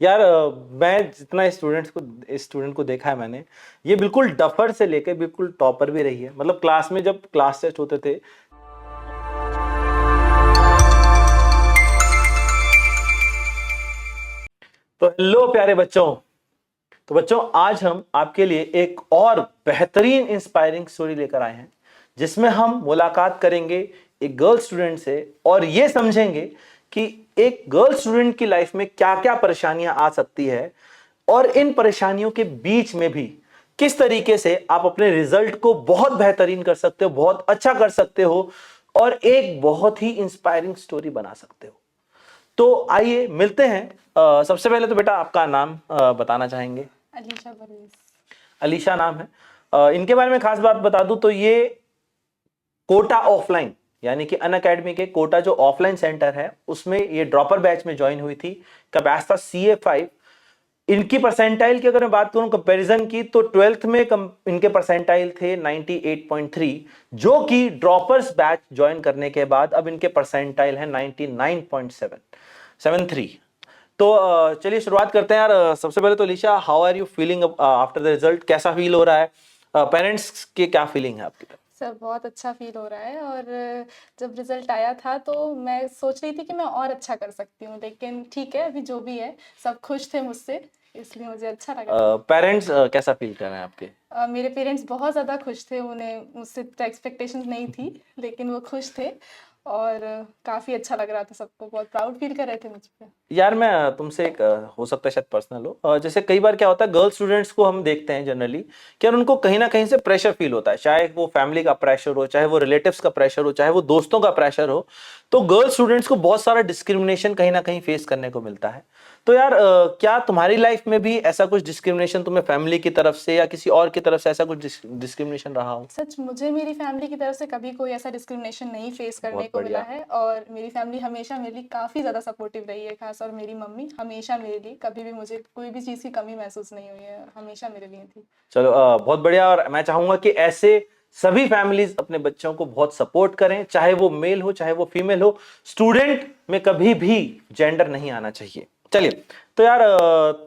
यार मैं जितना स्टूडेंट को देखा है मैंने, ये बिल्कुल डफर से लेकर बिल्कुल टॉपर भी रही है। मतलब क्लास में जब क्लास टेस्ट होते थे तो हेलो प्यारे बच्चों। तो बच्चों, आज हम आपके लिए एक और बेहतरीन इंस्पायरिंग स्टोरी लेकर आए हैं, जिसमें हम मुलाकात करेंगे एक गर्ल स्टूडेंट से और ये समझेंगे कि एक गर्ल स्टूडेंट की लाइफ में क्या क्या परेशानियां आ सकती है और इन परेशानियों के बीच में भी किस तरीके से आप अपने रिजल्ट को बहुत बेहतरीन कर सकते हो, बहुत अच्छा कर सकते हो और एक बहुत ही इंस्पायरिंग स्टोरी बना सकते हो। तो आइए मिलते हैं। सबसे पहले तो बेटा आपका नाम बताना चाहेंगे? अलीशा परवेज। अलीशा नाम है। इनके बारे में खास बात बता दूं तो ये कोटा ऑफलाइन यानी कि अन अकेडमी के कोटा जो ऑफलाइन सेंटर है उसमें ये ड्रॉपर बैच में ज्वाइन हुई थी। का बैच था CA5। इनकी परसेंटाइल की अगर मैं बात करूं कंपैरिजन की, तो 12th में इनके परसेंटाइल थे 98.3, जो कि ड्रॉपर्स बैच ज्वाइन करने के बाद अब इनके परसेंटाइल है 99.73। तो चलिए शुरुआत करते हैं यार। सबसे पहले तो Alisha, how are you feeling after the result? कैसा फील हो रहा है? पेरेंट्स के क्या फीलिंग है आपकी तरफ? सर बहुत अच्छा फील हो रहा है। और जब रिजल्ट आया था तो मैं सोच रही थी कि मैं और अच्छा कर सकती हूँ, लेकिन ठीक है, अभी जो भी है सब खुश थे मुझसे, इसलिए मुझे अच्छा लगा। पेरेंट्स कैसा फील कर रहे हैं आपके? मेरे पेरेंट्स बहुत ज़्यादा खुश थे, उन्हें मुझसे एक्सपेक्टेशंस नहीं थी, लेकिन वो खुश थे और काफ़ी अच्छा लग रहा था सबको, बहुत प्राउड फील कर रहे थे मुझ पे। यार मैं तुमसे एक हो सकता है शायद पर्सनल हो, जैसे कई बार क्या होता है गर्ल स्टूडेंट्स को हम देखते हैं जनरली कि यार उनको कहीं ना कहीं से प्रेशर फील होता है, चाहे वो फैमिली का प्रेशर हो, चाहे वो रिलेटिव्स का प्रेशर हो, चाहे वो दोस्तों का प्रेशर हो। तो गर्ल स्टूडेंट्स को बहुत सारा डिस्क्रिमिनेशन कहीं ना कहीं फेस करने को मिलता है। तो यार क्या तुम्हारी लाइफ में भी ऐसा कुछ डिस्क्रिमिनेशन तुम्हें फैमिली की तरफ से या किसी और की तरफ से ऐसा कुछ डिस्क्रिमिनेशन रहा हो? सच मुझे मेरी फैमिली की तरफ से कभी कोई ऐसा डिस्क्रिमिनेशन नहीं फेस करने बहुत को मिला बढ़िया। है, और मेरी फैमिली हमेशा मेरे लिए काफ़ी ज़्यादा सपोर्टिव रही है। खास और मेरी मम्मी हमेशा मेरे लिए, कभी भी मुझे कोई भी चीज़ की कमी महसूस नहीं हुई है, हमेशा मेरे लिए थी। चलो बहुत बढ़िया। और मैं चाहूंगा कि ऐसे सभी फैमिलीज अपने बच्चों को बहुत सपोर्ट करें, चाहे वो मेल हो चाहे वो फीमेल हो। स्टूडेंट में कभी भी जेंडर नहीं आना चाहिए। चलिए, तो यार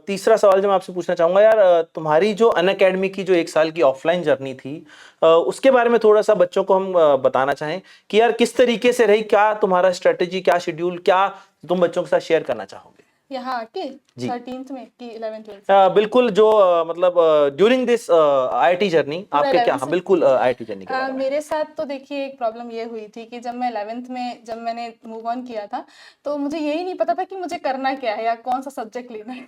तीसरा सवाल जो मैं आपसे पूछना चाहूंगा यार, तुम्हारी जो अन अकेडमी की जो 1 साल की ऑफलाइन जर्नी थी, उसके बारे में थोड़ा सा बच्चों को हम बताना चाहें कि यार किस तरीके से रही, क्या तुम्हारा स्ट्रेटेजी, क्या शेड्यूल, क्या तुम बच्चों के साथ शेयर करना चाहोगे? यहाँ आके जी 13th में कि 11th 12th? बिल्कुल, जो मतलब ड्यूरिंग दिस आईटी जर्नी पूरा आपके क्या, 11th हाँ से। बिल्कुल आईटी जर्नी के बारे में। मेरे साथ तो देखिए एक प्रॉब्लम ये हुई थी कि जब मैं 11th में जब मैंने मूव ऑन किया था, तो मुझे यही नहीं पता था कि मुझे करना क्या है या कौन सा सब्जेक्ट लेना है।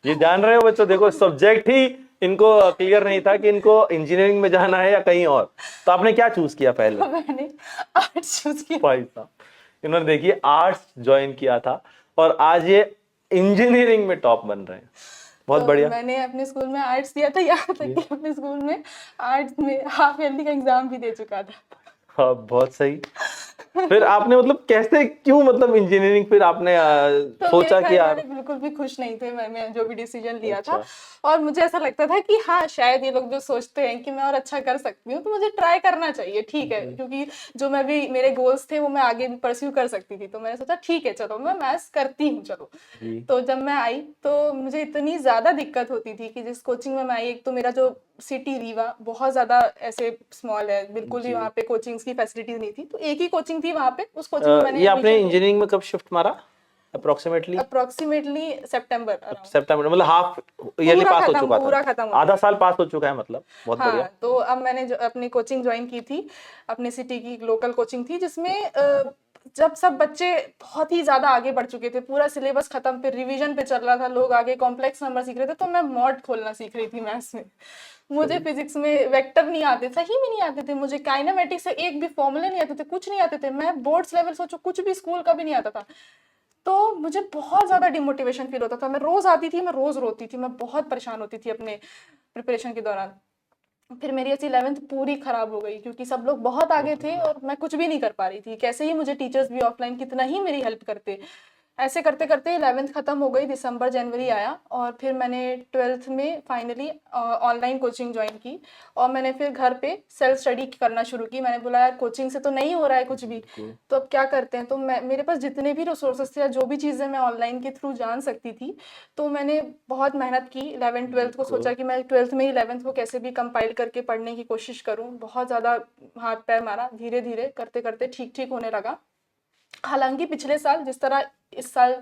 ये जान रहे हो बच्चों, देखो सब्जेक्ट ही इनको क्लियर नहीं था कि इनको इंजीनियरिंग में जाना है या कहीं और। तो आपने क्या चूज किया पहले? तो मैंने आर्ट्स चूज किया। भाई साहब, इन्होंने देखिए आर्ट्स ज्वाइन किया था और आज ये इंजीनियरिंग में टॉप बन रहे हैं। बहुत तो बढ़िया। मैंने अपने स्कूल में आर्ट्स दिया था, यहाँ तक कि अपने स्कूल में आर्ट्स में हाफ ईयरली का एग्जाम भी दे चुका था। हाँ बहुत सही। फिर आपने मतलब कैसे, क्यों मतलब इंजीनियरिंग फिर आपने तो मेरे सोचा कि घर यार? वाले बिल्कुल भी खुश नहीं थे मैंने जो भी डिसीजन लिया था। अच्छा। और मुझे ऐसा लगता था कि हाँ, शायद ये लोग जो सोचते हैं कि मैं और अच्छा कर सकती हूँ, तो मुझे ट्राई करना चाहिए, ठीक है, जी क्योंकि जो मैं भी मेरे गोल्स थे वो मैं आगे भी परस्यू कर सकती थी। तो मैंने सोचा ठीक है, चलो मैं मैथ्स करती हूँ, चलो। जी। तो जब मैं आई तो मुझे इतनी ज़्यादा दिक्कत होती थी कि जिस कोचिंग में मैं आई, एक तो मेरा जो सिटी रीवा बहुत ज़्यादा ऐसे स्मॉल है, बिल्कुल भी जी वहाँ पे कोचिंग्स की फैसिलिटीज़ नहीं थी। तो एक ही कोचिंग थी वहाँ पे, उस कोचिंग में मैंने ये आपने एडमिशन लिया। इंजीनियरिंग में कब शिफ्ट मारा अप्रोक्सीमेटली? अप्रोक्सीमेटली सितंबर अराउंड। सितंबर, मतलब हाफ ईयरली पास हो चुका था, पूरा खत्म हो आधा चुका साल था। पास हो चुका है मतलब। बहुत बढ़िया। हाँ, तो अब मैंने जो अपनी कोचिंग ज्वाइन की थी, अपने सिटी की लोकल कोचिंग थी, जिसमें जब सब बच्चे बहुत ही ज्यादा आगे बढ़ चुके थे, पूरा सिलेबस खत्म, फिर रिवीजन पे चल रहा था, लोग आगे कॉम्प्लेक्स नंबर सीख रहे थे, तो मैं मॉड खोलना सीख रही थी मैथ्स में। मुझे सही। फिजिक्स में वेक्टर नहीं आते, सही में नहीं आते थे, मुझे काइनेमेटिक्स से एक भी फॉर्मूले नहीं आते थे, कुछ नहीं आते थे, मैं बोर्ड्स लेवल सोचो कुछ भी स्कूल का भी नहीं आता था। तो मुझे बहुत ज़्यादा डिमोटिवेशन फील होता था। मैं रोज़ आती थी, मैं रोज़ रोती थी, मैं बहुत परेशान होती थी अपने प्रिपरेशन के दौरान। फिर मेरी ऐसी 11th पूरी खराब हो गई, क्योंकि सब लोग बहुत आगे थे और मैं कुछ भी नहीं कर पा रही थी। कैसे ही मुझे टीचर्स भी ऑफलाइन कितना ही मेरी हेल्प करते, ऐसे करते करते 11th खत्म हो गई, दिसंबर जनवरी आया और फिर मैंने 12th में फाइनली ऑनलाइन कोचिंग ज्वाइन की और मैंने फिर घर पे सेल्फ स्टडी करना शुरू की। मैंने बोला यार कोचिंग से तो नहीं हो रहा है कुछ भी, बिल्कुल। तो अब क्या करते हैं। तो मैं, मेरे पास जितने भी रिसोर्सेस थे या जो भी चीज़ें मैं ऑनलाइन के थ्रू जान सकती थी, तो मैंने बहुत मेहनत की। 11th 12th को बिल्कुल। सोचा कि मैं 12th में ही 11th को कैसे भी कंपाइल करके पढ़ने की कोशिश करूँ। बहुत ज़्यादा हाथ पैर मारा, धीरे धीरे करते करते ठीक ठीक होने लगा। हालांकि पिछले साल जिस तरह इस साल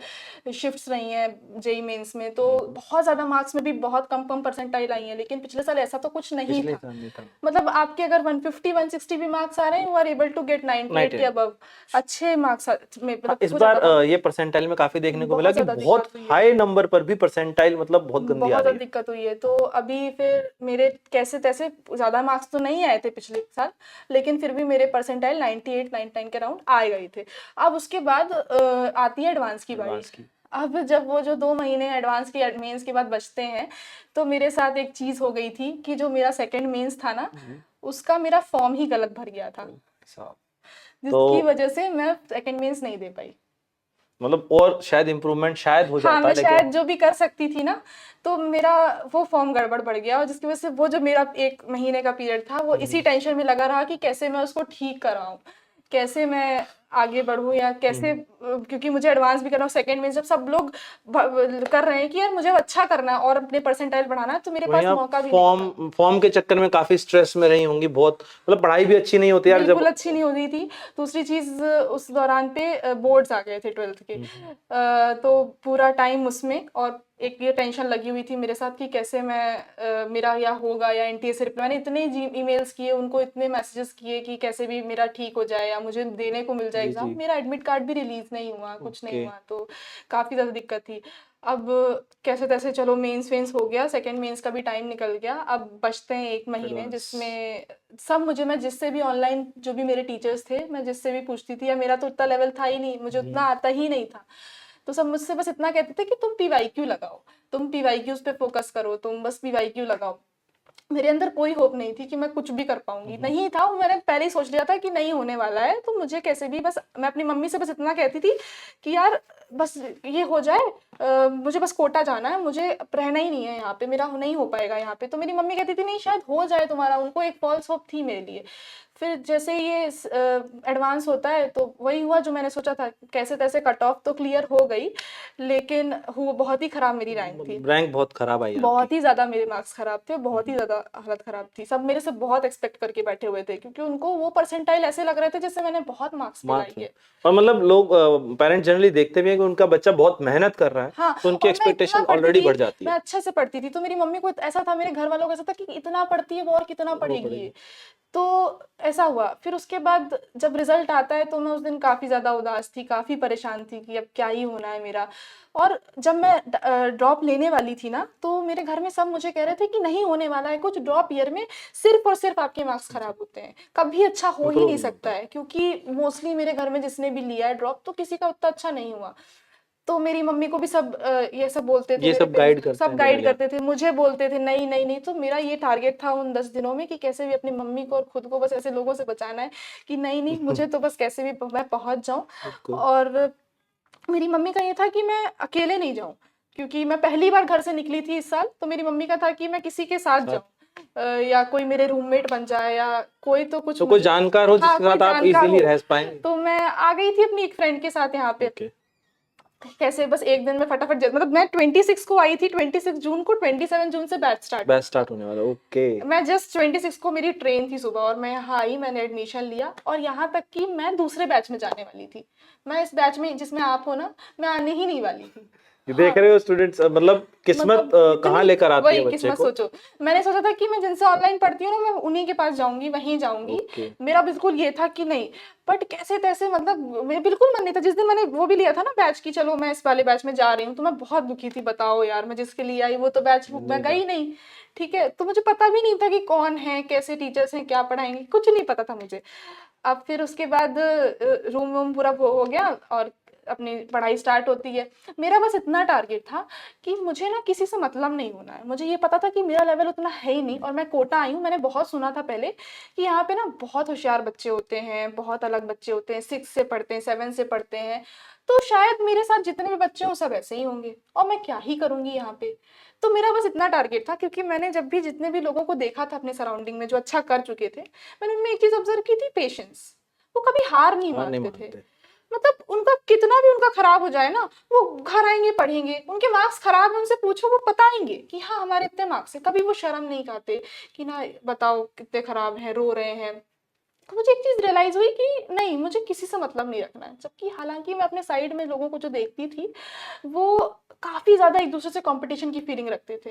शिफ्ट्स रही हैं जेई मेंस में, तो बहुत ज़्यादा मार्क्स में भी बहुत कम कम परसेंटाइल आई हैं, लेकिन पिछले साल ऐसा तो कुछ नहीं पिछले था। साल नहीं था। मतलब आपके अगर 150 160 भी मार्क्स आ रहे हैं, you are able to get 98 के 98। अबव। अच्छे मार्क्स में हाँ, मतलब इस हो बार जाता था। ये परसेंटाइल में काफी देखने को मिला बहुत कि ज़्यादा बहुत दिक्कत हुई है, हाई नंबर पर भी परसेंटाइल मतलब बहुत गंदी आ बहुत रही ज़्यादा है। दिक्कत हुई है। तो अभी फिर मेरे कैसे तैसे ज़्यादा मार्क्स तो नहीं आए थे पिछले साल, लेकिन फिर भी मेरे परसेंटाइल 98 99 के राउंड आ गए थे। अब उसके बाद आती है एडवांस की बारी। एडवांस की। अब जब वो जो 2 महीने एडवांस की मेंस के बाद बचते हैं, तो मेरे साथ एक चीज़ हो गई थी कि जो मेरा सेकंड मेंस था ना, उसका मेरा फॉर्म ही गलत भर गया था, साहब। जिसकी तो वजह से मैं सेकंड मेंस नहीं दे पाई। मतलब और शायद इम्प्रूवमेंट शायद हो हाँ, जाता, मैं लेकिन शायद जो भी कर सकती थी ना, तो मेरा वो फॉर्म गड़बड़ बढ़ गया और जिसकी वजह से वो जो मेरा 1 महीने का पीरियड था, वो इसी टेंशन में लगा रहा कि कैसे मैं उसको ठीक कराऊं, कैसे मैं आगे बढ़ूं या कैसे, क्योंकि मुझे एडवांस भी करना, सेकंड में जब सब लोग कर रहे हैं कि यार मुझे अच्छा करना है और अपने परसेंटाइल बढ़ाना है, तो मेरे वहीं पास आप मौका भी नहीं था। फॉर्म के चक्कर में काफी स्ट्रेस में रही होंगी बहुत, मतलब पढ़ाई भी अच्छी नहीं होती यार जब। बिल्कुल अच्छी नहीं हो रही थी। दूसरी चीज़, उस दौरान पे बोर्ड्स आ गए थे 12th के। तो पूरा टाइम उसमें, और एक ये टेंशन लगी हुई थी मेरे साथ कि कैसे मैं मेरा या होगा या एनटीए से रिप्लाई। मैंने इतने जी ईमेल्स किए उनको, इतने मैसेजेस किए कि कैसे भी मेरा ठीक हो जाए या मुझे देने को मिल जाए जी एग्ज़ाम। जी। मेरा एडमिट कार्ड भी रिलीज़ नहीं हुआ, कुछ नहीं ओके। हुआ, तो काफ़ी ज़्यादा दिक्कत थी। अब कैसे तैसे चलो मेंस वेंस हो गया, सेकंड मेंस का भी टाइम निकल गया। अब बचते हैं 1 महीने एडवांस। जिसमें सब मुझे, मैं जिससे भी ऑनलाइन जो भी मेरे टीचर्स थे, मैं जिससे भी पूछती थी, या मेरा तो उतना लेवल था ही नहीं, मुझे उतना आता ही नहीं था, तो सब मुझसे बस इतना कहते थे कि तुम पीवाईक्यू लगाओ, तुम पीवाईक्यूज पे फोकस करो, तुम बस पीवाईक्यू लगाओ। मेरे अंदर कोई होप नहीं थी कि मैं कुछ भी कर पाऊंगी, नहीं था। वो मैंने पहले ही सोच लिया था कि नहीं होने वाला है, तो मुझे कैसे भी, बस मैं अपनी मम्मी से बस इतना कहती थी कि यार बस ये हो जाए, मुझे बस कोटा जाना है, मुझे रहना ही नहीं है यहाँ पे, मेरा नहीं हो पाएगा यहाँ पे। तो मेरी मम्मी कहती थी नहीं शायद हो जाए तुम्हारा, उनको एक फॉल्स होप थी मेरे लिए। फिर जैसे ये एडवांस होता है तो वही हुआ जो मैंने सोचा था, कैसे तैसे कट ऑफ तो क्लियर हो गई, लेकिन हुआ बहुत ही खराब मेरी रैंक थी। रैंक बहुत खराब आई आपकी। बहुत ही ज़्यादा मेरे मार्क्स खराब थे, बहुत ही ज़्यादा हालत खराब थी। सब मेरे से बहुत एक्सपेक्ट करके बैठे हुए थे, क्योंकि उनको वो परसेंटाइल ऐसे लग रहे थे जैसे मैंने बहुत मार्क्स भी लाई मार्क्स में। है। और मतलब लोग पेरेंट्स जनरली देखते भी हैं कि उनका बच्चा बहुत मेहनत कर रहा है, हाँ, तो उनकी और मैं इतना एक्सपेक्टेशन पढ़ती ऑलरेडी थी, बढ़ जाती मैं है। अच्छे से पढ़ती थी, तो मेरी मम्मी को ऐसा था, मेरे घर वालों को ऐसा था कि इतना पढ़ती है वो और कितना वो पढ़ेगी पड़ेगी। ये। तो ऐसा हुआ। फिर उसके बाद जब रिजल्ट आता है, तो मैं उस दिन काफ़ी ज़्यादा उदास थी, काफ़ी परेशान थी कि अब क्या ही होना है मेरा। और जब मैं ड्रॉप लेने वाली थी ना, तो मेरे घर में सब मुझे कह रहे थे कि नहीं होने वाला है कुछ, ड्रॉप ईयर में सिर्फ और सिर्फ आपके मार्क्स खराब होते हैं, कभी अच्छा हो ही इम्प्रूव नहीं नहीं सकता होता। है, क्योंकि मोस्टली मेरे घर में जिसने भी लिया है ड्रॉप, तो किसी का उतना अच्छा नहीं हुआ। तो मेरी मम्मी को भी सब ये सब बोलते थे, ये मेरे सब पेरेंट्स गाइड करते सब हैं गाइड जनरली करते आपको। थे, मुझे बोलते थे नहीं नहीं नहीं। तो मेरा ये टारगेट था उन 10 दिनों में कि कैसे भी अपनी मम्मी को और खुद को बस ऐसे लोगों से बचाना है कि नहीं नहीं, मुझे तो बस कैसे भी मैं पहुंच जाऊं। बिल्कुल। और मेरी मम्मी का ये था कि मैं अकेले नहीं जाऊं, क्योंकि मैं पहली बार घर से निकली थी इस साल, तो मेरी मम्मी का था कि मैं किसी के साथ साथ। जाऊं, या कोई मेरे रूममेट बन जाए या कोई तो कुछ तो कोई मुझे, जानकार हो हाँ जिसके कोई साथ आप जानकार इजीली हो। रह पाएंगे। तो मैं आ गई थी अपनी एक फ्रेंड के साथ यहाँ पे, ओके। कैसे बस एक दिन में फटाफट मतलब मैं 26 को आई थी, 26 जून को, 27 जून से बैच स्टार्ट बैच होना था। स्टार्ट होने वाला, ओके। मैं जस्ट 26 को मेरी ट्रेन थी सुबह, और मैं यहाँ आई, मैंने एडमिशन लिया, और यहाँ तक कि मैं दूसरे बैच में जाने वाली थी। मैं इस बैच में जिसमें आप हो ना, मैं आने ही नहीं वाली थी। ये देख हाँ, रहे हो स्टूडेंट्स, मतलब किस्मत मतलब कहाँ इतनी, लेकर आती है वही बच्चे किस्मत को। सोचो। मैंने सोचा था कि मैं जिनसे ऑनलाइन पढ़ती हूँ ना, मैं उन्हीं के पास जाऊंगी, वहीं जाऊंगी। ओके। मेरा बिल्कुल ये था कि नहीं, बट कैसे तैसे, मतलब मेरे बिल्कुल मन नहीं था। जिस दिन मैंने वो भी लिया था ना बैच की, चलो मैं इस वाले बैच में जा रही हूँ, तो मैं बहुत दुखी थी। बताओ यार, मैं जिसके लिए आई वो तो बैच मैं नहीं था। गई नहीं। ठीक है, तो मुझे पता भी नहीं था कि कौन है, कैसे टीचर्स हैं, क्या पढ़ाएंगे, कुछ नहीं पता था मुझे। अब फिर उसके बाद रूम वूम पूरा हो गया, और अपनी पढ़ाई स्टार्ट होती है। मेरा बस इतना टारगेट था कि मुझे ना किसी से मतलब नहीं होना है। मुझे ये पता था कि मेरा लेवल उतना है ही नहीं, और मैं कोटा आई हूँ। मैंने बहुत सुना था पहले कि यहाँ पे ना बहुत होशियार बच्चे होते हैं, बहुत अलग बच्चे होते हैं, 6 से पढ़ते हैं, 7 से पढ़ते हैं। तो शायद मेरे साथ जितने भी बच्चे हों सब ऐसे ही होंगे, और मैं क्या ही करूँगी यहाँ पे। तो मेरा बस इतना टारगेट था, क्योंकि मैंने जब भी जितने भी लोगों को देखा था अपने सराउंडिंग में जो अच्छा कर चुके थे, मैंने उनमें एक चीज़ ऑब्जर्व की थी, पेशेंस। वो कभी हार नहीं हाँ नहीं मानते थे। मानते। मतलब उनका कितना भी उनका खराब हो जाए ना, वो घर आएंगे, पढ़ेंगे, उनके मार्क्स खराब है उनसे पूछो वो बताएंगे कि हाँ हमारे इतने मार्क्स है। कभी वो शर्म नहीं खाते कि ना बताओ कितने खराब हैं, रो रहे हैं। तो मुझे एक चीज रियलाइज हुई कि नहीं, मुझे किसी से मतलब नहीं रखना है। जबकि हालांकि मैं अपने साइड में लोगों को जो देखती थी, वो काफी ज्यादा एक दूसरे से कंपटीशन की फीलिंग रखते थे।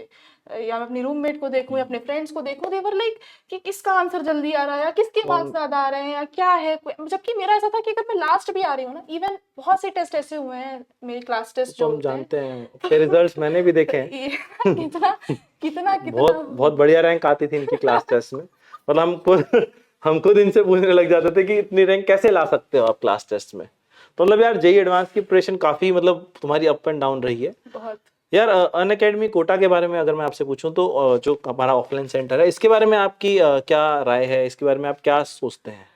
या मैं अपनी रूममेट को देखूं या अपने फ्रेंड्स को देखूं, देवर लाइक कि किसका आंसर जल्दी आ रहा है, या किसके मार्क्स कौन ज्यादा आ रहे हैं, या क्या है। जबकि मेरा ऐसा था कि अगर मैं लास्ट भी आ रही हूँ ना, इवन बहुत से टेस्ट ऐसे हुए हैं मेरे क्लास टेस्ट तो जो हम होते हैं, जानते हैं, उसके रिजल्ट्स मैंने भी तो देखे हैं। ये कितना कितना बहुत बहुत कितना बढ़िया रैंक आती थी इनकी क्लास टेस्ट में। मतलब हम खुद इनसे पूछने लग जाते थे कि इतनी रैंक कैसे ला सकते हो आप क्लास टेस्ट में। तो मतलब यार जेई एडवांस की प्रिपरेशन काफी मतलब तुम्हारी अप एंड डाउन रही है। बहुत। यार अन अकेडमी कोटा के बारे में अगर मैं आपसे पूछूं तो जो हमारा ऑफलाइन सेंटर है इसके बारे में आपकी क्या राय है, इसके बारे में आप क्या सोचते हैं?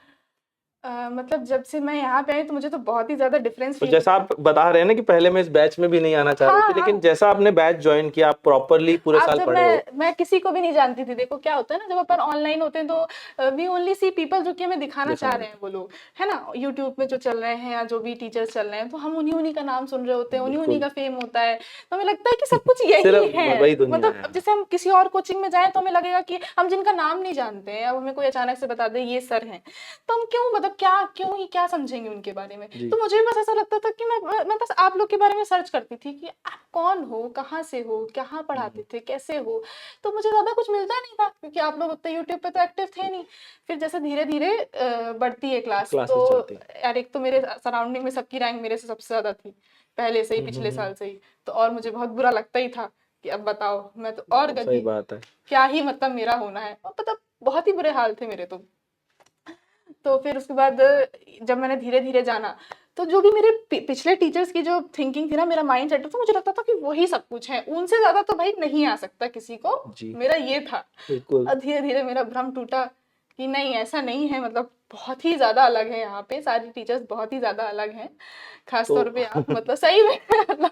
मतलब जब से मैं यहाँ पे आई तो मुझे तो बहुत ही ज्यादा डिफरेंस तो फील जैसा हुआ है। आप बता रहे हैं ना कि पहले में इस बैच में भी नहीं आना चाह रही हाँ थी, हाँ। लेकिन जैसा आपने बैच ज्वाइन किया, आप प्रॉपरली पूरे आप साल जब पढ़े हो। मैं किसी को भी नहीं जानती थी। देखो क्या होता है ना, जब अपन ऑनलाइन होते हैं तो वी ओनली सी पीपल जो कि हमें दिखाना चाह दिखाना रहे हैं था। वो लोग, है ना, यूट्यूब में जो चल रहे हैं या जो भी टीचर्स चल रहे हैं, तो हम उन्हीं उन्हीं का नाम सुन रहे होते हैं, उन्हीं उन्हीं बिल्कुल। का फेम होता है। तो हमें लगता है कि सब कुछ यही सिर्फ है। वही दुनिया मतलब है। अब जैसे हम किसी और कोचिंग में जाएं तो हमें लगेगा कि हम जिनका नाम नहीं जानते हैं, अब हमें कोई अचानक से बता दे ये सर हैं, तो हम क्यों, मतलब क्या क्यों ही क्या समझेंगे उनके बारे में। जी। तो मुझे भी बस ऐसा लगता था कि मैं बस आप लोग के बारे में सर्च करती थी कि आप कौन हो, कहाँ से हो, कहाँ पढ़ाते थे, कैसे हो। तो मुझे ज्यादा कुछ मिलता नहीं था, क्योंकि आप लोग उतने यूट्यूब पे तो एक्टिव थे नहीं। फिर जैसे धीरे धीरे बढ़ती है क्लास, तो क्लासेस चलती हैं। यार एक तो मेरे सराउंडिंग में सबकी रैंक मेरे से सबसे ज्यादा थी, पहले से ही, पिछले साल से ही। तो और मुझे बहुत बुरा लगता ही था कि अब बताओ, मैं तो और सही गधी, बात है। क्या ही मतलब मेरा होना है। और मतलब बहुत ही बुरे हाल थे मेरे तो। तो फिर उसके बाद जब मैंने धीरे धीरे जाना, तो जो भी मेरे पिछले टीचर्स की जो थिंकिंग थी ना, मेरा माइंड सेट था, मुझे लगता था कि वही सब कुछ है, उनसे ज्यादा तो भाई नहीं आ सकता किसी को। जी। मेरा ये था। बिल्कुल। और धीरे धीरे मेरा भ्रम टूटा कि नहीं ऐसा नहीं है, मतलब बहुत ही ज्यादा अलग है यहाँ पे, सारी टीचर्स बहुत ही ज्यादा अलग हैं। खास तो तौर पे आप, मतलब सही में मतलब।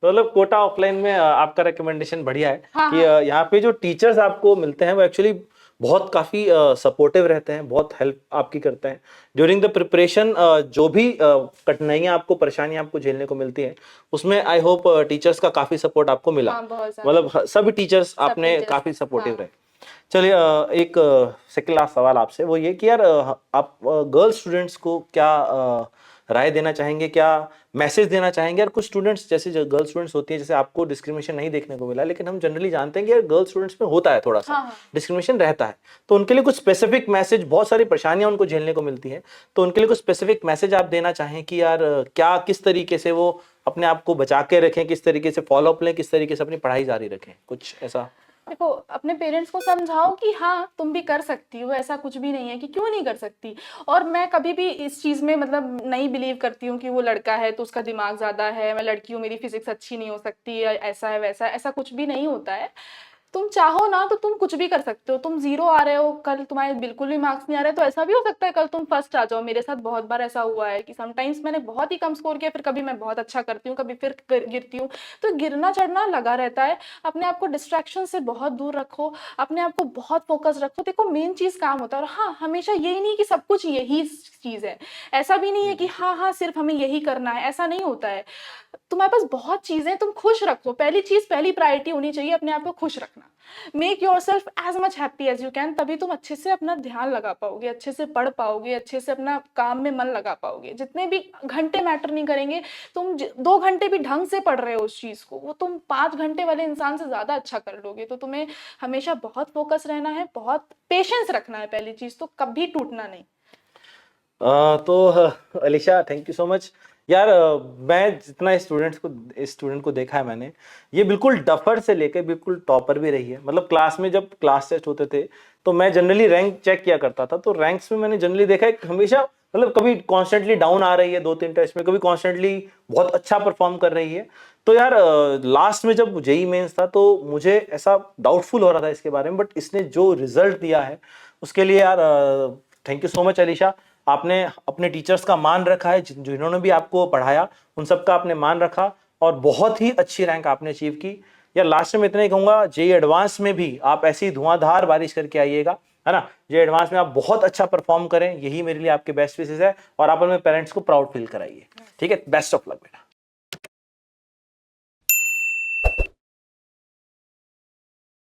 तो मतलब कोटा ऑफलाइन में आपका रिकमेंडेशन बढ़िया है हाँ कि हाँ यहाँ पे जो टीचर्स आपको मिलते हैं वो एक्चुअली बहुत काफी सपोर्टिव रहते हैं, बहुत हेल्प आपकी करते हैं ड्यूरिंग द प्रिपरेशन। जो भी कठिनाइयाँ आपको, परेशानियाँ आपको झेलने को मिलती हैं, उसमें आई होप टीचर्स का काफी सपोर्ट आपको मिला। हाँ, बहुत ज्यादा। मतलब सभी टीचर्स सब आपने टीचर्स। काफी सपोर्टिव हाँ रहे। चलिए एक सेकंड लास्ट सवाल आपसे, वो ये कि यार आप गर्ल स्टूडेंट्स को क्या राय देना चाहेंगे, क्या मैसेज देना चाहेंगे? यार कुछ स्टूडेंट्स, जैसे जो गर्ल स्टूडेंट्स होती हैं, जैसे आपको डिस्क्रिमिनेशन नहीं देखने को मिला, लेकिन हम जनरली जानते हैं कि यार गर्ल स्टूडेंट्स में होता है, थोड़ा सा हाँ हाँ। डिस्क्रिमिनेशन रहता है। तो उनके लिए कुछ स्पेसिफिक मैसेज, बहुत सारी परेशानियां उनको झेलने को मिलती है, तो उनके लिए कुछ स्पेसिफिक मैसेज आप देना चाहें कि यार क्या, किस तरीके से वो अपने आप को बचा के रखें, किस तरीके से फॉलो अप लें, किस तरीके से अपनी पढ़ाई जारी रखें, कुछ ऐसा? देखो, अपने पेरेंट्स को समझाओ कि हाँ तुम भी कर सकती हो, ऐसा कुछ भी नहीं है कि क्यों नहीं कर सकती। और मैं कभी भी इस चीज में मतलब नहीं बिलीव करती हूँ कि वो लड़का है तो उसका दिमाग ज्यादा है, मैं लड़की हूँ मेरी फिजिक्स अच्छी नहीं हो सकती, या ऐसा है वैसा है, ऐसा कुछ भी नहीं होता है। तुम चाहो ना तो तुम कुछ भी कर सकते हो। तुम 0 आ रहे हो, कल तुम्हारे बिल्कुल भी मार्क्स नहीं आ रहे, तो ऐसा भी हो सकता है कल तुम फर्स्ट आ जाओ। मेरे साथ बहुत बार ऐसा हुआ है कि समटाइम्स मैंने बहुत ही कम स्कोर किया, फिर कभी मैं बहुत अच्छा करती हूँ, कभी फिर गिरती हूँ। तो गिरना चढ़ना लगा रहता है। अपने आप को डिस्ट्रैक्शन से बहुत दूर रखो, अपने आप को बहुत फोकस रखो। देखो मेन चीज काम होता है। और हाँ, हमेशा यही नहीं कि सब कुछ यही चीज है, ऐसा भी नहीं है कि हाँ हाँ सिर्फ हमें यही करना है, ऐसा नहीं होता है। तुम्हारे पास बहुत चीजें, तुम खुश रखो। पहली चीज, पहली प्रायोरिटी होनी चाहिए अपने आप को खुश रखना। Make yourself as much happy as you can, तभी तुम अच्छे से अपना ध्यान लगा पाओगे, अच्छे से पढ़ पाओगे, अच्छे से अपना काम में मन लगा पाओगे। जितने भी घंटे मैटर नहीं करेंगे। तुम 2 घंटे भी ढंग से पढ़ रहे हो उस चीज को, वो तुम 5 घंटे वाले इंसान से ज्यादा अच्छा कर लोगे। तो तुम्हें हमेशा बहुत फोकस रहना है, बहुत पेशेंस रखना है, पहली चीज तो कभी टूटना नहीं। तो Alisha, thank you so much यार। मैं जितना स्टूडेंट को देखा है मैंने, ये बिल्कुल डफर से लेकर बिल्कुल टॉपर भी रही है। मतलब क्लास में जब क्लास टेस्ट होते थे तो मैं जनरली रैंक चेक किया करता था, तो रैंक्स में मैंने जनरली देखा है कि हमेशा मतलब कभी कॉन्स्टेंटली डाउन आ रही है 2-3 टेस्ट में, कभी कॉन्स्टेंटली बहुत अच्छा परफॉर्म कर रही है। तो यार लास्ट में जब जेई मेंस था तो मुझे ऐसा डाउटफुल हो रहा था इसके बारे में, बट इसने जो रिजल्ट दिया है उसके लिए यार thank you so much Alisha. आपने अपने टीचर्स का मान रखा है, जिन्होंने भी आपको पढ़ाया उन सबका आपने मान रखा और बहुत ही अच्छी रैंक आपने अचीव की। यार लास्ट में इतना ही कहूंगा, जेई एडवांस में भी आप ऐसी धुआंधार बारिश करके आइएगा, है ना। जेई एडवांस में आप बहुत अच्छा परफॉर्म करें, यही मेरे लिए आपके बेस्ट विशेस है, और आप अपने पेरेंट्स को प्राउड फील कराइए। ठीक है, बेस्ट ऑफ लक।